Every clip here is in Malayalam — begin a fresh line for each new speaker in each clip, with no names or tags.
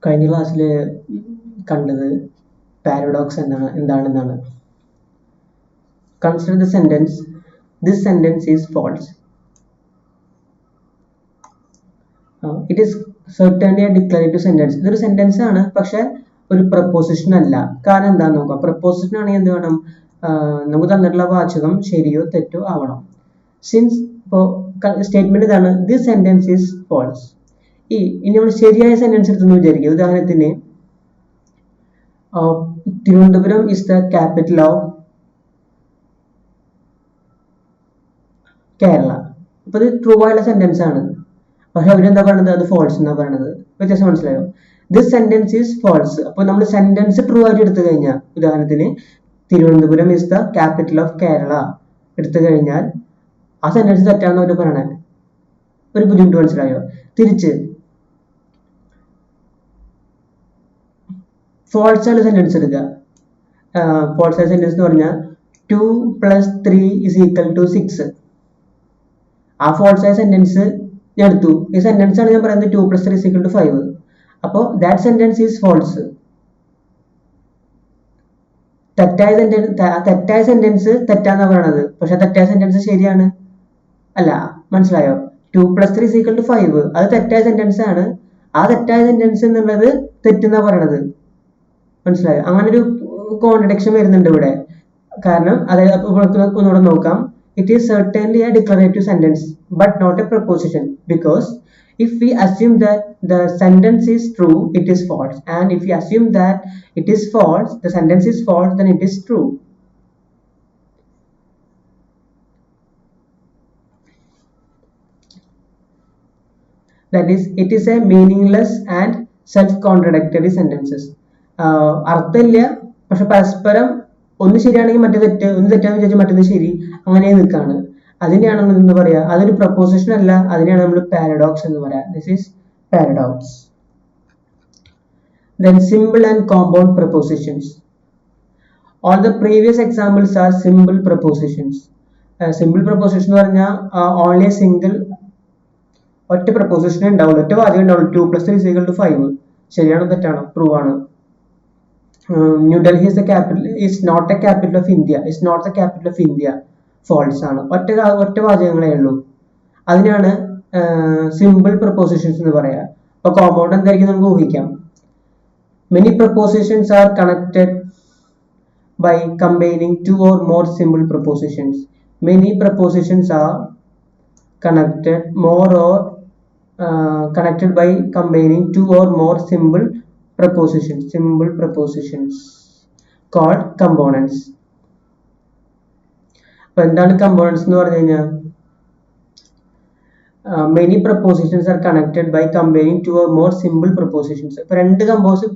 കഴിഞ്ഞ ക്ലാസ്സിൽ കണ്ടത് പാരഡോക്സ് എന്താണെന്നാണ്. Consider the sentence this sentence is false. It is certainly a declarative sentence. ഇതൊരു സെന്റൻസ് ആണ്, പക്ഷെ ഒരു പ്രപ്പോസിഷൻ അല്ല. കാരണം എന്താണെന്ന് നോക്കാം. പ്രപ്പോസിഷൻ ആണെങ്കിൽ എന്ത് വേണം? നമുക്ക് തന്നിട്ടുള്ള വാചകം ശരിയോ തെറ്റോ ആവണം. സിൻസ് ഇപ്പോൾ സ്റ്റേറ്റ്മെന്റ് ഇതാണ്, ദിസ് സെന്റൻസ് ഈസ് ഫോൾസ്. ഇനി നമ്മൾ ശരിയായ സെന്റൻസ് എടുത്തെന്ന് വിചാരിക്കുക. ഉദാഹരണത്തിന് Thiruvananthapuram is the capital of Kerala. അപ്പൊ ഇത് ട്രൂ ആയുള്ള സെന്റൻസ് ആണ്, പക്ഷെ അവരെന്താ പറയുന്നത്? അത് ഫോൾസ് എന്നാ പറയുന്നത്. വ്യത്യാസം മനസ്സിലായോ? This sentence is false. അപ്പൊ നമ്മൾ സെന്റൻസ് ട്രൂ ആയിട്ട് എടുത്തു കഴിഞ്ഞാൽ, ഉദാഹരണത്തിന് Thiruvananthapuram is the capital of Kerala എടുത്തു കഴിഞ്ഞാൽ ആ സെന്റൻസ് തെറ്റാണെന്ന് അവർ പറയണേ. ഒരു ബുദ്ധിമുട്ട് മനസ്സിലായോ? തിരിച്ച് ഫോൾസ് ആയ സെന്റൻസ് എടുക്കുക. ഫോൾസ് ആയ സെന്റൻസ് എന്ന് പറഞ്ഞാൽ 2 + 3 = 6. ആ ഫോൾസ് ആയ സെന്റൻസ് ഞാൻ എടുത്തു. ഈ സെന്റൻസ് ആണ് ഞാൻ പറയുന്നത് 2 + 3 = 5. അപ്പോൾ ദാറ്റ് സെന്റൻസ് ഈസ് ഫോൾസ്. തെറ്റായ സെന്റൻസ് തെറ്റാന്നാ പറയണത്, പക്ഷെ തെറ്റായ സെന്റൻസ് ശരിയാണ്. അല്ല, മനസ്സിലായോ? 2 + 3 = 5 അത് തെറ്റായ സെന്റൻസ് ആണ്. ആ തെറ്റായ സെന്റൻസ് എന്നുള്ളത് തെറ്റെന്നാ പറയണത്. മനസ്സിലായോ? അങ്ങനെ ഒരു കോൺട്രഡിക്ഷൻ വരുന്നുണ്ട് ഇവിടെ. കാരണം അതായത് ഒന്നുകൂടെ നോക്കാം. It is certainly a declarative sentence but not a preposition, because if we assume that the sentence is true, it is false, and if we assume that it is false, the sentence is false, then it is true. That is, it is a meaningless and self-contradictory sentences. അർത്ഥമില്ല, പക്ഷെ പരസ്പരം ഒന്ന് ശരിയാണെങ്കിൽ മറ്റേ തെറ്റ്, ഒന്ന് തെറ്റാന്ന് വിചാരിച്ചാൽ മറ്റൊന്ന് ശരി, അങ്ങനെ നിൽക്കാണ്. അതിനെയാണ് നമ്മൾ എന്ന് പറയാ. അതൊരു പ്രപ്പോസിഷൻ അല്ല, അതിനെയാണ് നമ്മൾ പാരഡോക്സ് എന്ന് പറയാ. This is paradox. Then simple and compound prepositions. All the previous examples are simple prepositions. Simple preposition എന്ന് പറഞ്ഞാൽ only a single ഒറ്റ പ്രപ്പോസിഷൻ ഉണ്ടാവുള്ളൂ, ഒറ്റ വാചകം ഉണ്ടാവുള്ളൂ. 2 + 3 = 5. ശരിയാണോ തെറ്റാണോ? ട്രൂ ആണ്. New Delhi is the capital, is not a capital of India, is not the capital of India. False ആണ്. ഒറ്റ വാചകങ്ങളേ ഉള്ളൂ. അതിനാണ് സിമ്പിൾ പ്രപ്പോസിഷൻസ് എന്ന് പറയാ. അപ്പൊ കോമ്പൗണ്ട് എന്തായിരിക്കും നമുക്ക് ഊഹിക്കാം. Many prepositions are connected by combining 2 or more simple prepositions. Many prepositions are connected by combining 2 or more simple prepositions called components. അപ്പൊ എന്താണ് കമ്പോണൻസ് എന്ന് പറഞ്ഞു കഴിഞ്ഞാൽ, many propositions are connected by combining 2 or more simple prepositions. ഇപ്പൊ രണ്ട്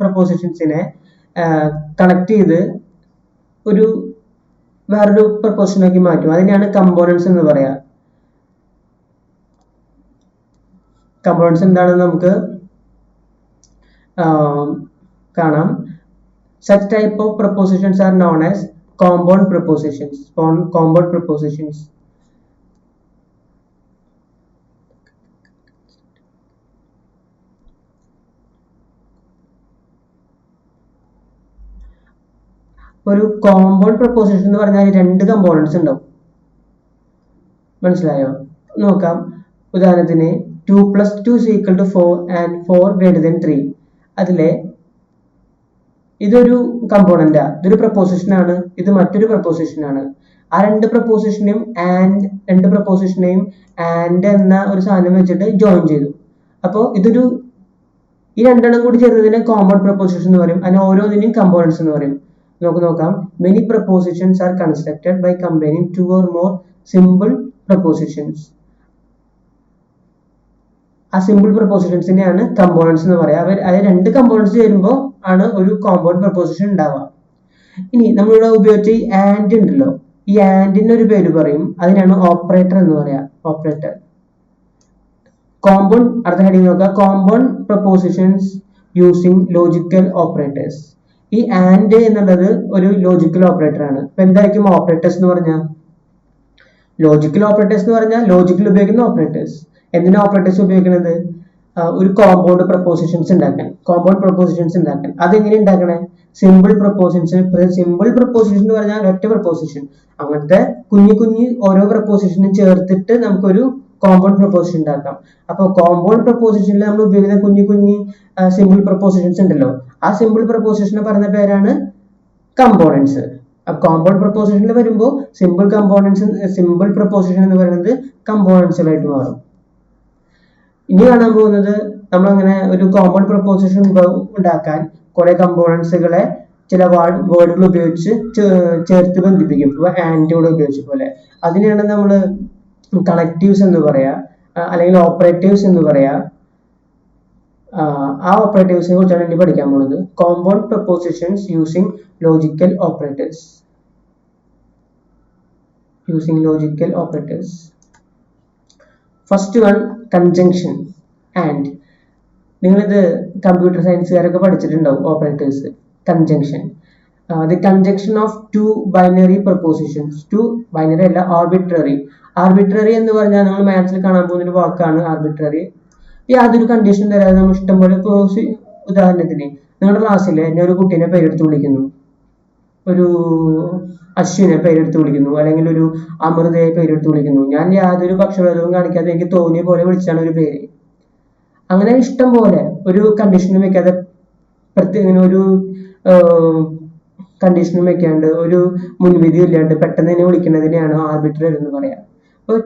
പ്രപ്പോസിഷൻസിനെ കണക്ട് ചെയ്ത് വേറൊരു പ്രപ്പോസിഷനാക്കി മാറ്റും. അതിനെയാണ് കമ്പോണൻസ് എന്ന് പറയാ. കമ്പോണൻസ് എന്താണെന്ന് നമുക്ക് കാണാം. Such type of prepositions are known as compound prepositions. ഒരു കോമ്പൗണ്ട് പ്രപ്പോസിഷൻ എന്ന് പറഞ്ഞാൽ 2 കമ്പോണൻസ് ഉണ്ടാവും. മനസ്സിലായോ? നോക്കാം. ഉദാഹരണത്തിന് 2 + 2 = 4 and 4 > 3. അതിലെ ഇതൊരു കമ്പോണന്റാ, ഇതൊരു പ്രപ്പോസിഷൻ ആണ്, ഇത് മറ്റൊരു പ്രപ്പോസിഷൻ ആണ്. ആ രണ്ട് പ്രപ്പോസിഷനെയും ആൻഡ് എന്ന ഒരു സാധനം വെച്ചിട്ട് ജോയിൻ ചെയ്തു. അപ്പോൾ ഈ രണ്ടെണ്ണം കൂടി ചേർന്നതിനെ കോമ്പൗണ്ട് പ്രപ്പോസിഷൻ എന്ന് പറയും. അതിന് ഓരോന്നിനെയും കമ്പോണൻസ് എന്ന് പറയും. നമുക്ക് നോക്കാം. Many prepositions are constructed by combining 2 or more simple prepositions. ആ സിമ്പിൾ പ്രപ്പോസിഷൻസിനെയാണ് കമ്പോണൻസ് എന്ന് പറയാം. അത് 2 കമ്പോണൻസ് ചേരുമ്പോൾ ആണ് ഒരു കോമ്പൗണ്ട് പ്രപ്പോസിഷൻ ഉണ്ടാവുക. ഇനി നമ്മളിവിടെ ഉപയോഗിച്ച ഈ ആൻഡ് ഉണ്ടല്ലോ, ഈ ആൻഡിന് ഒരു പേര് പറയും. അതിനാണ് ഓപ്പറേറ്റർ എന്ന് പറയാ. ഓപ്പറേറ്റർ. അടുത്ത ഹെഡിങ് നോക്കുക. Compound propositions using logical operators. ഈ ആൻഡ് എന്നുള്ളത് ഒരു ലോജിക്കൽ ഓപ്പറേറ്റർ ആണ്. ഇപ്പൊ എന്തായിരിക്കും ഓപ്പറേറ്റേഴ്സ് എന്ന് പറഞ്ഞാൽ? ലോജിക്കൽ ഓപ്പറേറ്റേഴ്സ് എന്ന് പറഞ്ഞാൽ ലോജിക്കൽ ഉപയോഗിക്കുന്ന ഓപ്പറേറ്റേഴ്സ്. എന്തിനാ ഓപ്പറേറ്റേഴ്സ് ഉപയോഗിക്കുന്നത്? ഒരു കോമ്പൗണ്ട് പ്രപ്പോസിഷൻസ് ഉണ്ടാക്കാൻ. അതെങ്ങനെ ഉണ്ടാക്കണേ? സിമ്പിൾ പ്രപ്പോസിഷൻസ് എന്ന് പറഞ്ഞാൽ ഒറ്റ പ്രപ്പോസിഷൻ, അങ്ങനത്തെ കുഞ്ഞു ഓരോ പ്രപ്പോസിഷനും ചേർത്തിട്ട് നമുക്കൊരു കോമ്പൗണ്ട് പ്രപ്പോസിഷൻ ഉണ്ടാക്കാം. അപ്പൊ കോമ്പൗണ്ട് പ്രപ്പോസിഷനിൽ നമ്മൾ ഉപയോഗിക്കുന്ന കുഞ്ഞു സിമ്പിൾ പ്രപ്പോസിഷൻസ് ഉണ്ടല്ലോ, ആ സിമ്പിൾ പ്രപ്പോസിഷനെ പറയുന്ന പേരാണ് കമ്പോണൻസ്. അപ്പൊ കോമ്പൗണ്ട് പ്രപ്പോസിഷനിൽ വരുമ്പോൾ സിമ്പിൾ പ്രപ്പോസിഷൻ എന്ന് പറയുന്നത് കമ്പോണൻസുകളായിട്ട് മാറും. ഇനി കാണാൻ പോകുന്നത് നമ്മളങ്ങനെ ഒരു കോമ്പൗണ്ട് പ്രപ്പോസിഷൻ ഉണ്ടാക്കാൻ കുറെ കമ്പോണൻസുകളെ ചില വേർഡുകൾ ഉപയോഗിച്ച് ചേർത്ത് ബന്ധിപ്പിക്കും. ഇപ്പൊ ആൻഡോട് ഉപയോഗിച്ച പോലെ. അതിനെയാണ് നമ്മൾ കണക്റ്റീവ്സ് എന്ന് പറയാ, അല്ലെങ്കിൽ ഓപ്പറേറ്റീവ്സ് എന്ന് പറയാ. ആ ഓപ്പറേറ്റീവ്സിനെ കുറിച്ചാണ് ഇനി പഠിക്കാൻ പോകുന്നത്. Compound propositions using logical operators. First one, conjunction and. നിങ്ങളിത് കമ്പ്യൂട്ടർ സയൻസുകാരൊക്കെ പഠിച്ചിട്ടുണ്ടാവും. Operators, conjunction. The conjunction of two binary propositions. Two binary അല്ല, ആർബിട്രറി എന്ന് പറഞ്ഞാൽ നമ്മൾ മാത്സിൽ കാണാൻ പോകുന്ന ഒരു വാക്കാണ് ആർബിട്രറി. യാതൊരു കണ്ടീഷൻ തരാതെ നമ്മൾ ഇഷ്ടംപോലെ. ഉദാഹരണത്തിന് നിങ്ങളുടെ ക്ലാസ്സിൽ എന്നെ ഒരു കുട്ടീനെ പേരെടുത്ത് വിളിക്കുന്നു, ഒരു അശ്വിനെ പേരെടുത്ത് വിളിക്കുന്നു, അല്ലെങ്കിൽ ഒരു അമൃതയെ പേരെടുത്ത് വിളിക്കുന്നു. ഞാൻ യാതൊരു പക്ഷഭേദവും കാണിക്കാതെ എനിക്ക് തോന്നിയ പോലെ വിളിച്ചാണ് ഒരു പേര്. അങ്ങനെ ഇഷ്ടം പോലെ ഒരു കണ്ടീഷനും വെക്കാതെ, പ്രത്യേക ഒരു കണ്ടീഷനും വെക്കാണ്ട്, ഒരു മുൻവിധിയും ഇല്ലാണ്ട് പെട്ടെന്ന് തന്നെ വിളിക്കുന്നതിനെയാണ് ആർബിട്രറി എന്ന് പറയാം.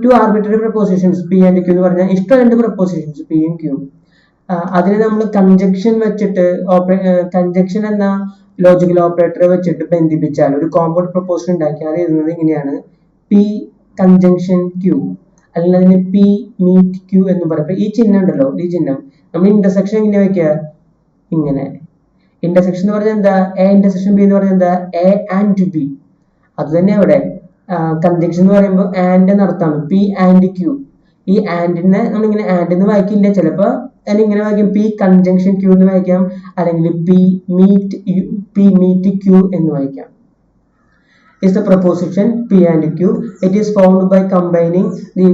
Two arbitrary propositions P and Q എന്ന് പറഞ്ഞാൽ ഇഷ്ടം രണ്ട് പ്രപ്പോസിഷൻസ് പിയും ക്യൂ. അതിനെ നമ്മൾ കൺജങ്ഷൻ വെച്ചിട്ട്, കൺജങ്ഷൻ എന്ന ലോജിക്കൽ ഓപ്പറേറ്റർ വെച്ചിട്ട് ബന്ധിപ്പിച്ചാൽ ഒരു കോമ്പൗണ്ട് പ്രപ്പോസിഷൻ ഉണ്ടാക്കിയാൽ എഴുതുന്നത് ഇങ്ങനെയാണ്: പി കൺജങ്ഷൻ ക്യൂ, അല്ലെങ്കിൽ അതിന് പി മീറ്റ് ക്യൂ എന്ന് പറയും. ഈ ചിഹ്നം ഉണ്ടല്ലോ, ഈ ചിഹ്നം നമ്മൾ ഇന്റർസെക്ഷൻ എങ്ങനെ വെക്കുക? ഇങ്ങനെ. ഇന്റർസെക്ഷൻ എന്ന് പറഞ്ഞാൽ എന്താ? എ ഇന്റർസെക്ഷൻ ബി എന്ന് പറഞ്ഞാൽ എന്താ? A and B. അത് തന്നെ അവിടെ കൺജങ്ഷൻ എന്ന് പറയുമ്പോൾ ആൻഡ് എന്നർത്ഥമാണ്. P and Q. ഈ ആൻഡിനെ നമ്മളിങ്ങനെ ആൻഡ് എന്ന് വായിക്കില്ല, ചിലപ്പോ അതിനിങ്ങനെ വായിക്കാം, പി കൺജങ്ഷൻ ക്യൂ എന്ന് വായിക്കാം, അല്ലെങ്കിൽ പി മീറ്റ് ക്യൂ എന്ന് വായിക്കാം. Is the preposition P and Q. It is formed by combining the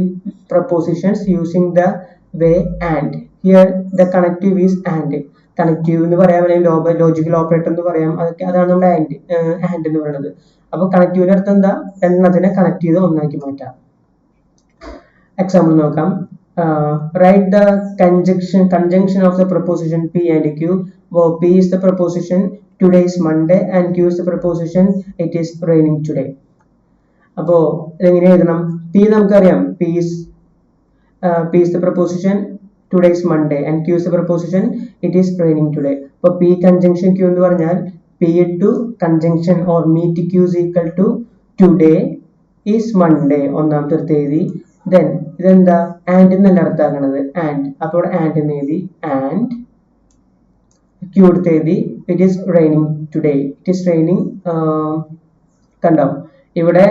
prepositions using the way and. Here the connective is and. Connective എന്ന് പറയാം, അല്ലെങ്കിൽ ലോജിക്കൽ ഓപ്പറേറ്റർ എന്ന് പറയാം. അതാണ് നമ്മുടെ ആൻഡ് എന്ന് പറയുന്നത്. അപ്പൊ കണക്റ്റീവിന്റെ അർത്ഥം എന്താ? രണ്ടെണ്ണത്തിനെ കണക്ട് ചെയ്ത് ഒന്നാക്കി മാറ്റാം. എക്സാമ്പിൾ നോക്കാം. Write the conjunction of the preposition P and Q. Where P is the preposition today is Monday and Q is the preposition it is raining today. അപ്പോ എങ്ങനെ എഴുതണം? P നമുക്കറിയാം, P is the preposition today is Monday and Q is the preposition it is raining today. അപ്പൊ P conjunction Q എന്ന് പറഞ്ഞാൽ P to conjunction or meet Q is equal to today is Monday. ഒന്നാമത്തെ എഴുതി. Then ഇതെന്താ? ആൻഡ് എന്നല്ല അർത്ഥമാക്കണത്, ആൻഡ്. അപ്പൊ ഇവിടെ ആൻഡ് എന്ന് എഴുതി, ആൻഡ് ക്യൂ എടുത്ത് എഴുതി, it is raining today. It is raining. കണ്ടോ, ഇവിടെ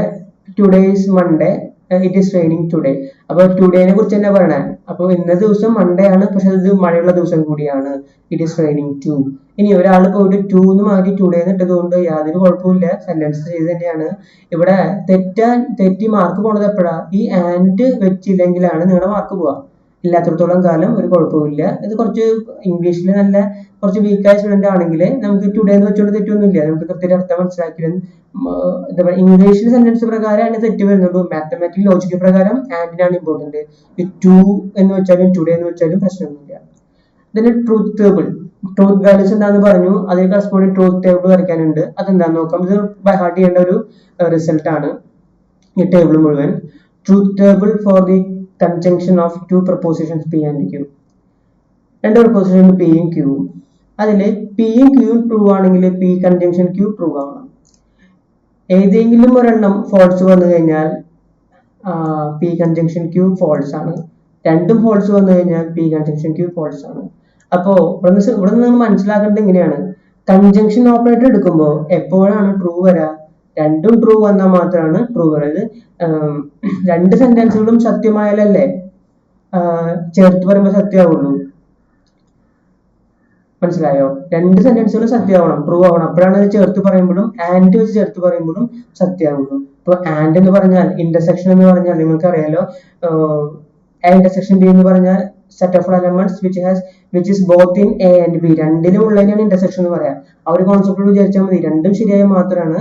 today is Monday, it is raining today. അപ്പൊ ടുഡേനെ കുറിച്ച് തന്നെ പറയണേ. അപ്പൊ ഇന്ന ദിവസം മൺഡേ ആണ്, പക്ഷെ ഇത് മഴയുള്ള ദിവസം കൂടിയാണ്. It is raining too. ഇനി ഒരാൾ പോയിട്ട് ടു എന്ന് മാറ്റി ടുഡേ എന്നിട്ടത് കൊണ്ട് യാതൊരു കുഴപ്പമില്ല, സെന്റൻസ് ചെയ്ത് തന്നെയാണ്. ഇവിടെ തെറ്റി മാർക്ക് പോണത് എപ്പോഴാ? ഈ ആൻഡ് വെച്ചില്ലെങ്കിലാണ് നിങ്ങളുടെ മാർക്ക് പോവാ. ഇല്ലാത്തിടത്തോളം കാലം ഒരു കുഴപ്പമില്ല. ഇത് കുറച്ച് ഇംഗ്ലീഷിൽ നല്ല കുറച്ച് വീക്കായ സ്റ്റുഡന്റ് ആണെങ്കിൽ നമുക്ക് ടുഡേ എന്ന് വെച്ചുകൊണ്ട് തെറ്റൊന്നുമില്ല, നമുക്ക് കൃത്യമായിട്ട് അർത്ഥം മനസ്സിലാക്കിയാലും. എന്താ പറയുക, ഇംഗ്ലീഷിൽ സെന്റൻസ് പ്രകാരമാണ് തെറ്റ് വരുന്നുള്ളൂ. മാത്തമാറ്റിക്കൽ ലോജിക്കൽ പ്രകാരം ആൻഡിനാണ് ഇമ്പോർട്ടന്റ്. ഈ ടു എന്ന് വെച്ചാലും ടുഡേ എന്ന് വെച്ചാലും പ്രശ്നമൊന്നുമില്ല. ഇതിന് ട്രൂത്ത് ടേബിൾ, ട്രൂത്ത് വാല്യൂസ് എന്താണെന്ന് പറഞ്ഞു, അതിന് കറസ്പോണ്ടിങ് ട്രൂത്ത് ടേബിൾ വരയ്ക്കാനുണ്ട്. അതെന്താണെന്ന് നോക്കാം. ഇത് ബൈ ഹാർട്ട് ചെയ്യേണ്ട ഒരു റിസൾട്ട് ആണ് ഈ ടേബിൾ മുഴുവൻ. Truth table for the conjunction of two prepositions P and Q. രണ്ട് പ്രപ്പോസിഷൻ പിയും ക്യൂവും. അതിൽ പിയും ക്യൂവും ട്രൂ ആണെങ്കിൽ പി കൺജങ്ഷൻ ക്യൂ ട്രൂ ആവണം. ഏതെങ്കിലും ഒരെണ്ണം ഫോൾസ് വന്നു കഴിഞ്ഞാൽ പി കൺജങ്ഷൻ ക്യൂ ഫോൾസ് ആണ്. രണ്ടും ഫോൾസ് വന്നു കഴിഞ്ഞാൽ പി കൺജങ്ഷൻ ക്യൂ ഫോൾസ് ആണ്. അപ്പോ ഇവിടെ നിന്ന് മനസ്സിലാക്കേണ്ടത് ഇങ്ങനെയാണ്: കൺജങ്ഷൻ ഓപ്പറേറ്റർ എടുക്കുമ്പോൾ എപ്പോഴാണ് ട്രൂ വരാ? രണ്ടും ട്രൂ വന്നാൽ മാത്രമാണ് ട്രൂ വരുന്നത്. രണ്ട് സെന്റൻസുകളും സത്യമായാലല്ലേ ചേർത്ത് പറയുമ്പോൾ സത്യമാവുള്ളൂ. മനസ്സിലായോ? രണ്ട് സെന്റൻസുകളും സത്യമാവണം, ട്രൂ ആവണം. അപ്പോഴാണ് അത് ചേർത്ത് പറയുമ്പോഴും ആൻഡ് വെച്ച് ചേർത്ത് പറയുമ്പോഴും സത്യമാവുള്ളൂ. ഇപ്പൊ ആൻഡ് എന്ന് പറഞ്ഞാൽ, ഇന്റർസെക്ഷൻ എന്ന് പറഞ്ഞാൽ നിങ്ങൾക്ക് അറിയാലോ, ഇന്റർസെക്ഷൻ ബി എന്ന് പറഞ്ഞാൽ set of elements which is both in A and B, രണ്ടിലും ഉള്ളതിനാണ് ഇന്റർസെക്ഷൻ എന്ന് പറയാം. ആ ഒരു കോൺസെപ്റ്റ് വിചാരിച്ചാൽ മതി. രണ്ടും ശരിയായാൽ മാത്രമാണ്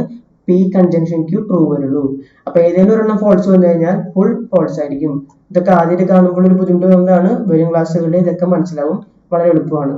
പി കൺജങ്ഷൻ ക്യൂ ട്രൂ വരുള്ളൂ. അപ്പൊ ഏതെങ്കിലും ഒരെണ്ണം ഫോൾസ് വന്നു കഴിഞ്ഞാൽ ഫുൾ ഫോൾസ് ആയിരിക്കും. ഇതൊക്കെ ആദ്യമായിട്ട് കാണുമ്പോൾ ഒരു ബുദ്ധിമുട്ട് കൊണ്ടാണ്, വരും ക്ലാസ്സുകളിൽ ഇതൊക്കെ മനസ്സിലാവും, വളരെ എളുപ്പമാണ്.